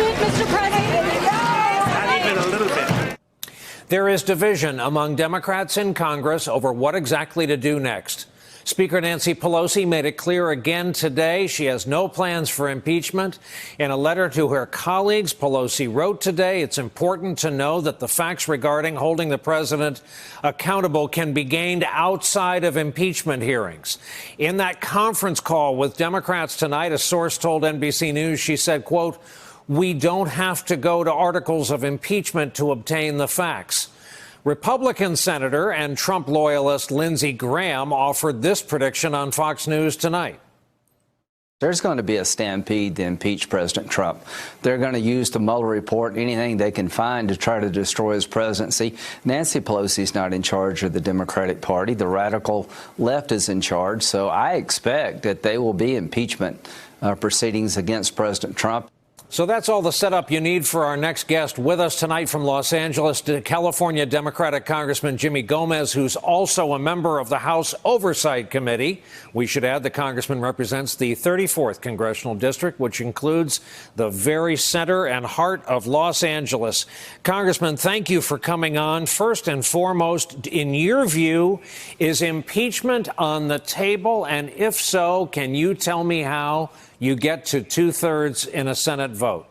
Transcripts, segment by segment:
impeachment, Mr. President? Not even a little bit. There is division among Democrats in Congress over what exactly to do next. Speaker Nancy Pelosi made it clear again today she has no plans for impeachment. In a letter to her colleagues, Pelosi wrote today, it's important to know that the facts regarding holding the president accountable can be gained outside of impeachment hearings. In that conference call with Democrats tonight, a source told NBC News, she said, quote, "We don't have to go to articles of impeachment to obtain the facts." Republican Senator and Trump loyalist Lindsey Graham offered this prediction on Fox News tonight. There's going to be a stampede to impeach President Trump. They're going to use the Mueller report, anything they can find to try to destroy his presidency. Nancy Pelosi's not in charge of the Democratic Party. The radical left is in charge. So I expect that they will be impeachment proceedings against President Trump. So that's all the setup you need for our next guest. With us tonight from Los Angeles, California Democratic Congressman Jimmy Gomez, who's also a member of the House Oversight Committee. We should add the congressman represents the 34th Congressional District, which includes the very center and heart of Los Angeles. Congressman, thank you for coming on. First and foremost, in your view, is impeachment on the table? And if so, can you tell me how you get to 2/3 in a Senate vote?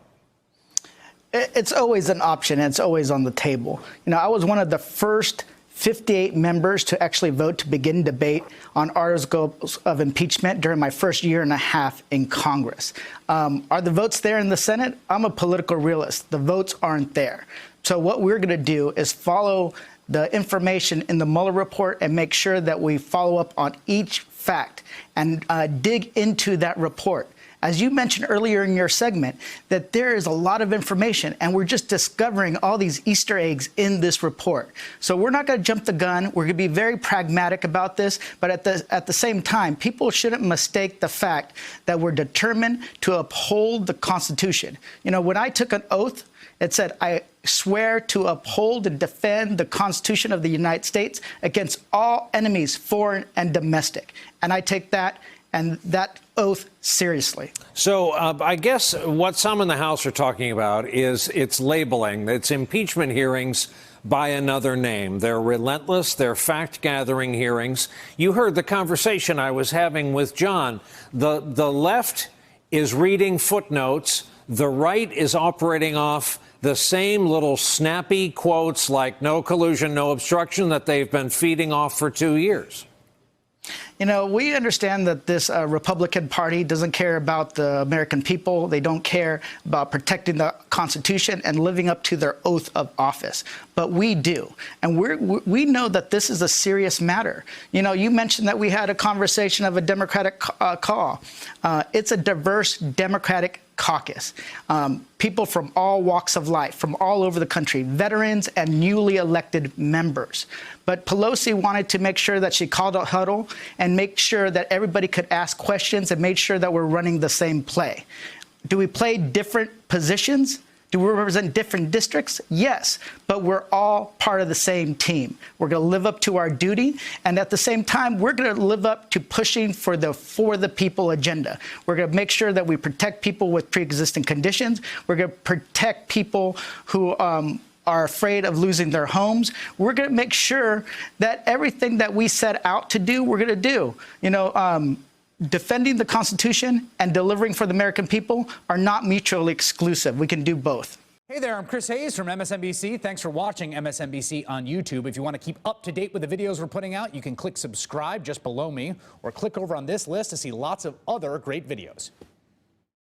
It's always an option, and it's always on the table. You know, I was one of the first 58 members to actually vote to begin debate on articles of impeachment during my first year and a half in Congress. Are the votes there in the Senate? I'm a political realist. The votes aren't there. So what we're going to do is follow the information in the Mueller report and make sure that we follow up on each fact and dig into that report. As you mentioned earlier in your segment, that there is a lot of information, and we're just discovering all these Easter eggs in this report. So we're not going to jump the gun. We're going to be very pragmatic about this. But at the same time, people shouldn't mistake the fact that we're determined to uphold the Constitution. You know, when I took an oath, it said, I swear to uphold and defend the Constitution of the United States against all enemies, foreign and domestic. And I take that and that oath seriously. So I guess what some in the House are talking about is it's labeling. It's impeachment hearings by another name. They're relentless. They're fact-gathering hearings. You heard the conversation I was having with John. The left is reading footnotes. The right is operating off the same little snappy quotes like no collusion, no obstruction that they've been feeding off for 2 years. You know, we understand that this Republican Party doesn't care about the American people. They don't care about protecting the Constitution and living up to their oath of office. But we do. And we know that this is a serious matter. You know, you mentioned that we had a conversation of a Democratic call. It's a diverse Democratic caucus. People from all walks of life, from all over the country, veterans and newly elected members. But Pelosi wanted to make sure that she called a huddle and make sure that everybody could ask questions and made sure that we're running the same play. Do we play different positions? Do we represent different districts? Yes, but we're all part of the same team. We're going to live up to our duty, and at the same time, we're going to live up to pushing for the people agenda. We're going to make sure that we protect people with pre-existing conditions. We're going to protect people who are afraid of losing their homes. We're going to make sure that everything that we set out to do, we're going to do. You know, defending the Constitution and delivering for the American people are not mutually exclusive. We can do both. Hey there, I'm Chris Hayes from MSNBC. Thanks for watching MSNBC on YouTube. If you want to keep up to date with the videos we're putting out, you can click subscribe just below me or click over on this list to see lots of other great videos.